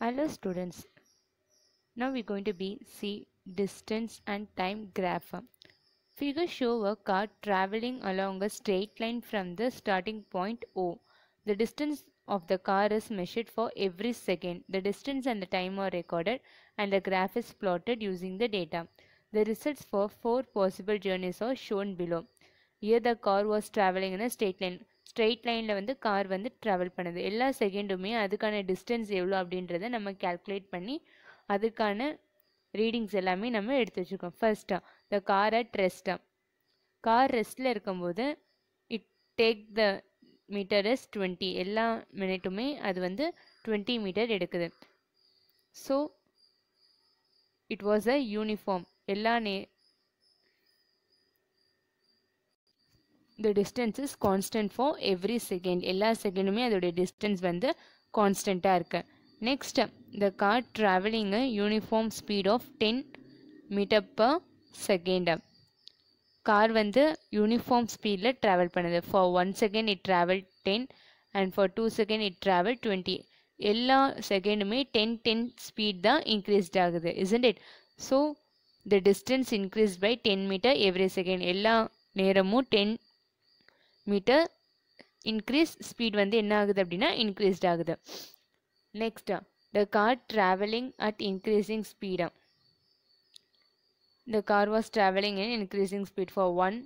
Hello students, now we're going to see distance and time graph. Figure show a car traveling along a straight line from the starting point O. The distance of the car is measured for every second. The distance and the time are recorded and the graph is plotted using the data. The results for 4 possible journeys are shown below. Here the car was traveling in a straight line. Straight லைனில் வந்து car வந்து travel பண்ணுது. எல்லா செகண்டுமே அதுக்கான distance எவ்வளோ அப்படின்றத நம்ம calculate பண்ணி அதுக்கான ரீடிங்ஸ் எல்லாமே நம்ம எடுத்து வச்சுருக்கோம். ஃபர்ஸ்ட்டாக த கார் அட் ரெஸ்ட்டாக கார் ரெஸ்ட்டில் இருக்கும்போது it take the metre is 20. எல்லா மினிட்டுமே அது வந்து 20 மீட்டர் எடுக்குது. So it was a uniform. The distance is constant for every second. எல்லா செகண்டுமே அதோடைய டிஸ்டன்ஸ் வந்து கான்ஸ்டண்ட்டாக இருக்கு. Next the car traveling a uniform speed of 10 metre per second. Car வந்து யூனிஃபார்ம் ஸ்பீடில் ட்ராவல் பண்ணுது. For 1 second it travel 10 and for 2 second it travel 20. எல்லா செகண்டுமே 10 speed தான் இன்க்ரீஸ்ட் ஆகுது, isn't it? So the distance increased by 10 metre every second. எல்லா நேரமும் 10 metre increase speed வந்து என்ன ஆகுது அப்படின்னா இன்க்ரீஸ்ட் ஆகுது. Next the car travelling at increasing speed. The car was travelling in increasing speed. For 1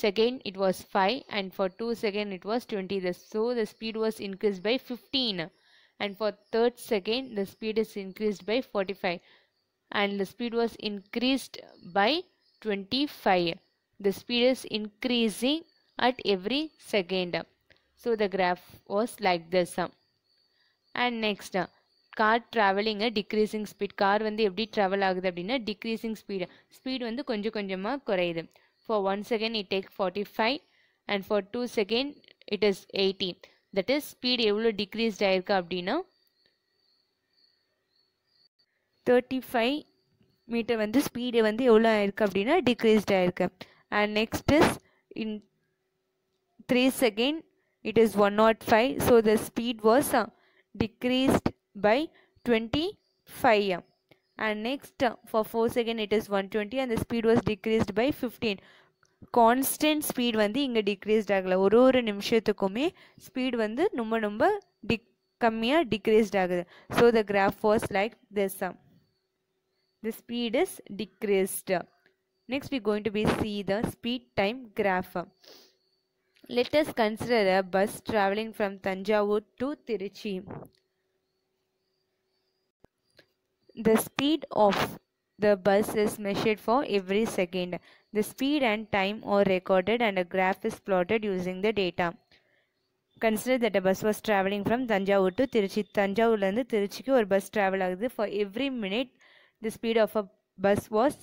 second it was 5 and for 2 second it was 20. So the speed was increased by 15 and for 3rd second the speed is increased by 45 and the speed was increased by 25. The speed is increasing at every second. So the graph was like this. And next car traveling a decreasing speed. Car வந்து எப்படி travel ஆகுது அப்படின்னா decreasing speed வந்து கொஞ்சம் கொஞ்சமாக குறையுது. For 1 second it take 45 and for 2 second it is 80. That is speed எவ்வளோ decreased ஆயிருக்கு அப்படின்னா 35 மீட்டர் வந்து ஸ்பீடு வந்து எவ்வளோ ஆயிருக்கு அப்படின்னா டிக்ரீஸ்ட் ஆயிருக்கு. And next is in 3 seconds it is 105. So the speed was decreased by 25. And next for 4 seconds it is 120 and the speed was decreased by 15. Constant speed வந்து இங்கே decreased ஆகலை. ஒரு நிமிஷத்துக்குமே speed வந்து ரொம்ப கம்மியாக decreased ஆகுது. So the graph was like this. The speed is decreased. Next we are going to see the speed time graph. Let us consider a bus traveling from Tanjavur to Tiruchi. The speed of the bus is measured for every second. The speed and time are recorded and a graph is plotted using the data. Consider that a bus was traveling from Tanjavur to Tiruchi. தஞ்சாவூர்லேருந்து திருச்சிக்கு ஒரு bus travel ஆகுது. For every minute the speed of a bus was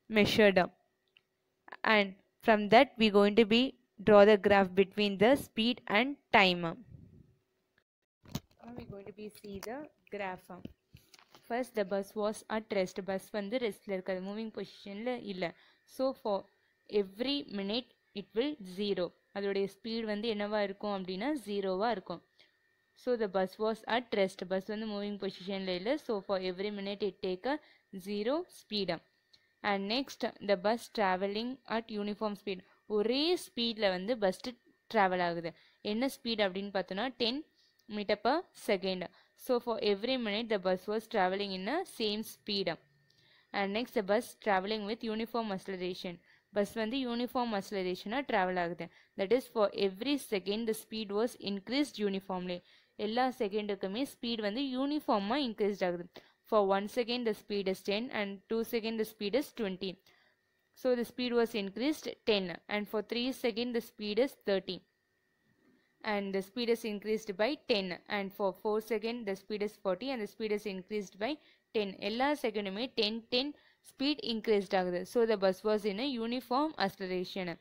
measured. And from that we are going to draw the graph between the speed and time. Now we are going to see the graph. First the bus was at rest. Bus வந்து ரெஸ்ட்ல இருக்காது, moving பொசிஷன்ல இல்லை. So for every minute it will 0. அதோடைய speed வந்து என்னவா இருக்கும் அப்படின்னா 0வா இருக்கும். So the bus was at rest. Bus வந்து மூவிங் பொசிஷன்ல இல்லை. So for every minute it take a 0 speed. And next the bus travelling at uniform speed. ஒரே ஸ்பீடில் வந்து பஸ் ட்ராவல் ஆகுது. என்ன ஸ்பீட் அப்படின்னு பார்த்தோன்னா 10 metre per second. So for every minute the bus was travelling in a same speed. And next the bus travelling with uniform acceleration. Bus வந்து uniform அக்ஸலரேஷனாக travel ஆகுது. That is for every second the speed was increased uniformly. எல்லா செகண்டுக்குமே speed வந்து யூனிஃபார்மாக increased ஆகுது. ஃபார் 1 second the speed is 10 and 2 seconds the speed is 20. So the speed was increased 10 and for 3 seconds the speed is 30 and the speed is increased by 10 and for 4 seconds the speed is 40 and the speed is increased by 10. எல்லா செகண்டுமே 10 speed increased ஆகுது. So the bus was in a uniform acceleration.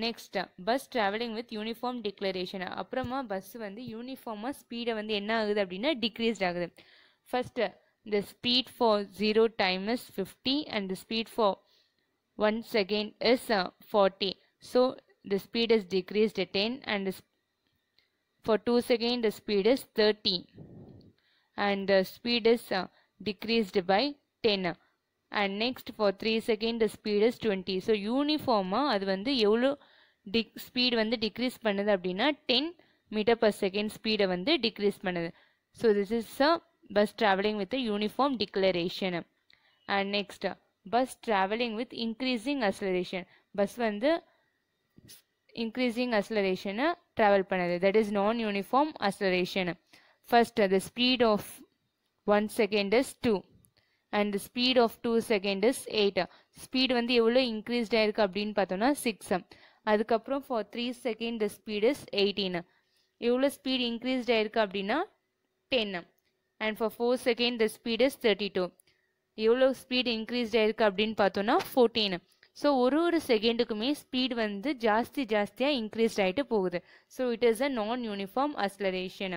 Next bus travelling with uniform declaration. அப்புறமா bus வந்து யூனிஃபார்மாக ஸ்பீடை வந்து என்ன ஆகுது அப்படின்னா decreased ஆகுது. First the speed for 0 time is 50 and the speed for 1 second is 40. So the speed is decreased 10 and for 2 seconds the speed is 30 and the speed is decreased by 10. And next for 3 seconds the speed is 20. So யூனிஃபார்மாக அது வந்து எவ்வளோ speed வந்து degrees பண்ணுது அப்படின்னா 10 metre per second ஸ்பீடை வந்து degrees பண்ணுது. So this is a bus traveling with a uniform deceleration. And next bus traveling with increasing acceleration. bus வந்து increasing acceleration travel பண்ணுது, that is non-uniform acceleration. First the speed of 1 second is 2 and the speed of 2 second is 8. speed வந்து எவ்வளோ increased ஆயிருக்கு அப்படின்னு பார்த்தோம்னா 6. அதுக்கப்புறம் for 3 second the speed is 18. எவ்வளோ speed increased ஆயிருக்கு அப்படின்னா 10. and for 4 second the speed is 32. எவ்வளோ ஸ்பீட் இன்க்ரீஸ்ட் ஆயிருக்கு அப்படின்னு பார்த்தோன்னா 14. ஸோ ஒரு செகண்டுக்குமே ஸ்பீட் வந்து ஜாஸ்தியாக இன்க்ரீஸ்ட் ஆகிட்டு போகுது. ஸோ இட் இஸ் அ நான் uniform acceleration.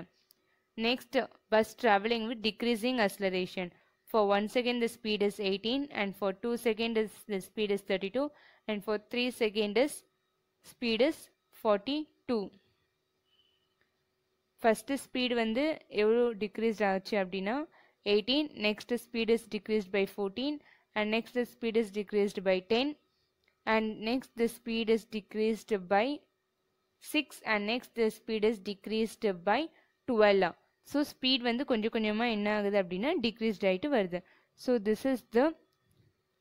Next bus travelling with decreasing acceleration. for 1 second the speed is 18 and for 2 seconds the speed is 32 and for 3 seconds speed is 42. First speed வந்து எவ்வளோ decreased ஆச்சு அப்படின்னா 18. next speed is decreased by 14 and next the speed is decreased by 10 and next the speed is decreased by 6 and next the speed is decreased by 12. So speed வந்து கொஞ்சம் கொஞ்சமாக என்ன ஆகுது அப்படின்னா டிக்ரீஸ்ட் ஆகிட்டு வருது. So this is the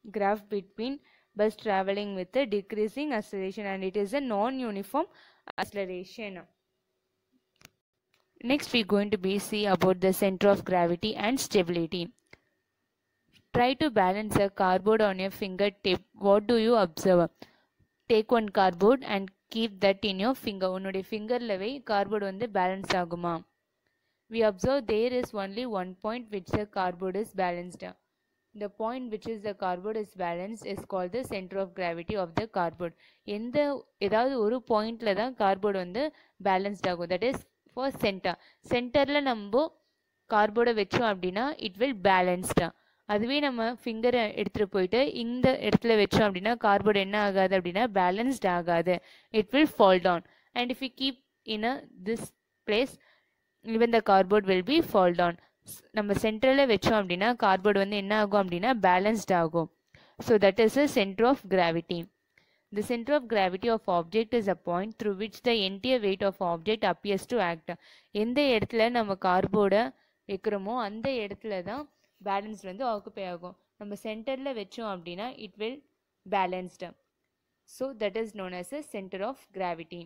graph between bus traveling with a decreasing acceleration and it is a non-uniform acceleration. Next we are going to see about the center of gravity and stability. Try to balance a cardboard on your fingertip. What do you observe? Take one cardboard and keep that in your finger. உன்னுடைய ஃபிங்கரில் வை, cardboard வந்து balance ஆகுமா? We observe there is only one point which the cardboard is balanced. The point which is the cardboard is balanced is called the center of gravity of the cardboard. ஏதாவது ஒரு பாயிண்ட்ல தான் cardboard வந்து balanced ஆகும், that is for centre. சென்டரில் நம்ம கார்போர்டை வச்சோம் அப்படின்னா இட் வில் பேலன்ஸ்டா. அதுவே நம்ம ஃபிங்கரை எடுத்துகிட்டு போயிட்டு இந்த இடத்துல வச்சோம் அப்படின்னா கார்போர்டு என்ன ஆகாது அப்படின்னா பேலன்ஸ்ட் ஆகாது, it will fall down. And if you keep in this place even the cardboard will be fall down. நம்ம சென்டரில் வச்சோம் அப்படின்னா கார்போர்டு வந்து என்ன ஆகும் அப்படின்னா பேலன்ஸ்ட் ஆகும். So that is a centre of gravity. The center of gravity of object is a point through which the entire weight of object appears to act. எந்த இடத்துல நம்ம கார்போர்டை வைக்கிறோமோ அந்த இடத்துல தான் பேலன்ஸ் வந்து ஆக்குப்பை ஆகும். நம்ம சென்டரில் வச்சோம் அப்படின்னா it will balanced. So that is known as a centre of gravity.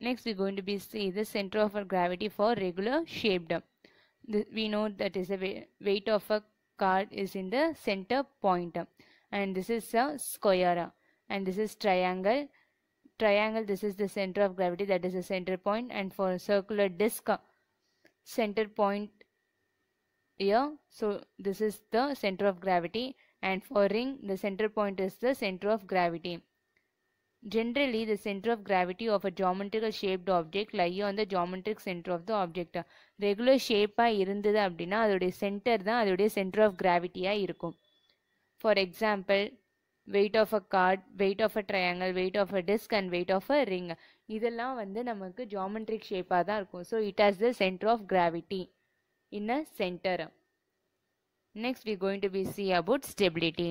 Next we are going to see the center of gravity for regular shaped. We know that is a weight of a card is in the center point and this is a square and this is triangle. This is the center of gravity, that is the center point. And for circular disc center point here, so this is the center of gravity. And for ring the center point is the center of gravity. Generally the center of gravity of a geometrical shaped object lie on the geometric center of the object. Regular ஷேப்பாக இருந்தது அப்படின்னா அதோடைய centre தான் அதோடைய centre of கிராவிட்டியாக இருக்கும். For example weight of a card, weight of a triangle, weight of a disc and weight of a ring, இதெல்லாம் வந்து நமக்கு ஜியாமெட்ரிக் ஷேப்பாக தான் இருக்கும். So it has the centre of gravity in a centre. Next we are going to see about stability.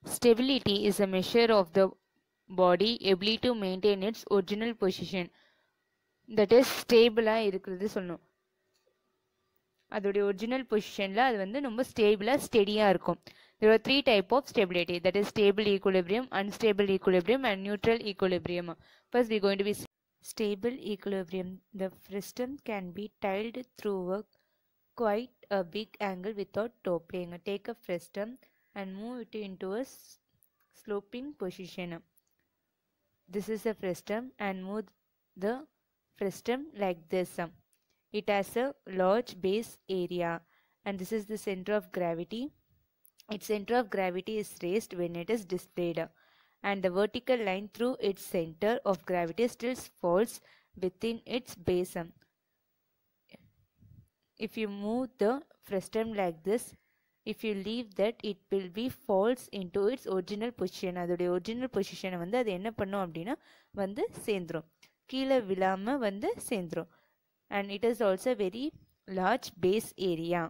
Stability is a measure of the body ability to maintain its original position. That is ஸ்டேபிளாக இருக்கிறது சொல்லணும். அதோடைய original பொசிஷனில் அது வந்து ரொம்ப ஸ்டேபிளாக ஸ்டெடியாக இருக்கும். There are three types of stability, that is stable equilibrium, unstable equilibrium and neutral equilibrium. First we are going to be stable equilibrium. The frustum can be tilted through a quite a big angle without toppling. Take a frustum and move it into a sloping position. This is a frustum and move the frustum like this. It has a large base area and this is the center of gravity. Its center of gravity is raised when it is displayed and the vertical line through its center of gravity still falls within its base. If you move the frustum like this, if you leave that, it will be falls into its original position. அதோடைய original பொசிஷனை வந்து அது என்ன பண்ணும் அப்படின்னா வந்து சேர்ந்துடும். கீழே விழாமல் வந்து சேர்ந்துரும். And it is also very large base area.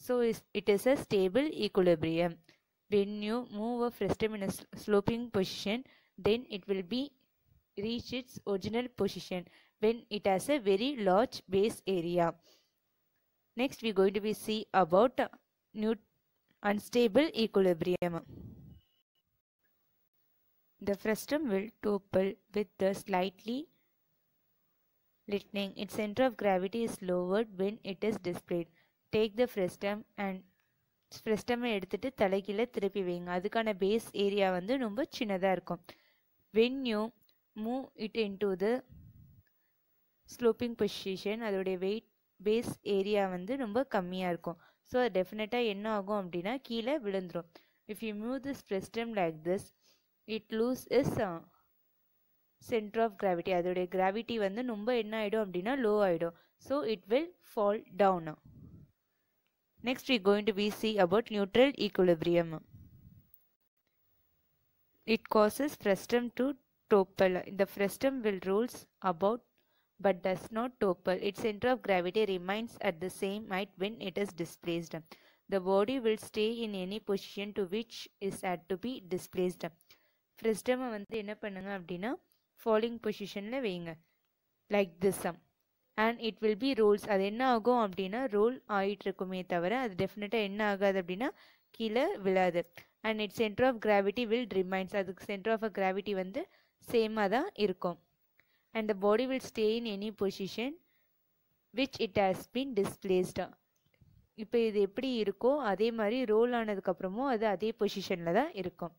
So it is a stable equilibrium. When you move a frustum in a sloping position, then it will be reach its original position when it has a very large base area. Next we are going to be see about unstable equilibrium. The frustum will topple with the slightly lightening. Its center of gravity is lowered when it is displayed. Take the frustum and ஃப்ரெஸ்டமை எடுத்துகிட்டு தலைகீழே திருப்பி வைங்க. அதுக்கான base area வந்து ரொம்ப சின்னதாக இருக்கும். when you move it into the sloping position, அதோடைய wait base area வந்து ரொம்ப கம்மியாக இருக்கும். ஸோ அது டெஃபினட்டாக என்ன ஆகும் அப்படின்னா கீழே விழுந்துடும். if you move this frustum like this, it lose its center of gravity. அதோடைய கிராவிட்டி வந்து ரொம்ப என்ன ஆகிடும் அப்படின்னா லோ ஆகிடும். So it will fall down. Next we are going to be see about neutral equilibrium. It causes frustum to topple. The frustum will rolls about but does not topple. Its center of gravity remains at the same height when it is displaced. The body will stay in any position to which is had to be displaced. Frustum வந்து என்ன பண்ணுங்க அப்படின்னா falling positionல வைங்க like this. And it will be rolls. அது என்ன ஆகும் அப்படின்னா role ஆகிட்டு இருக்குமே தவிர அது டெஃபினட்டாக என்ன ஆகாது அப்படின்னா கீழே விழாது. And it centre of gravity will remains. அதுக்கு சென்டர் ஆஃப் கிராவிட்டி வந்து சேமாக தான் இருக்கும். And the body will stay in any position which it has been displaced. இப்போ இது எப்படி இருக்கோ அதே மாதிரி ரோல் ஆனதுக்கப்புறமும் அது அதே பொசிஷனில் தான் இருக்கும்.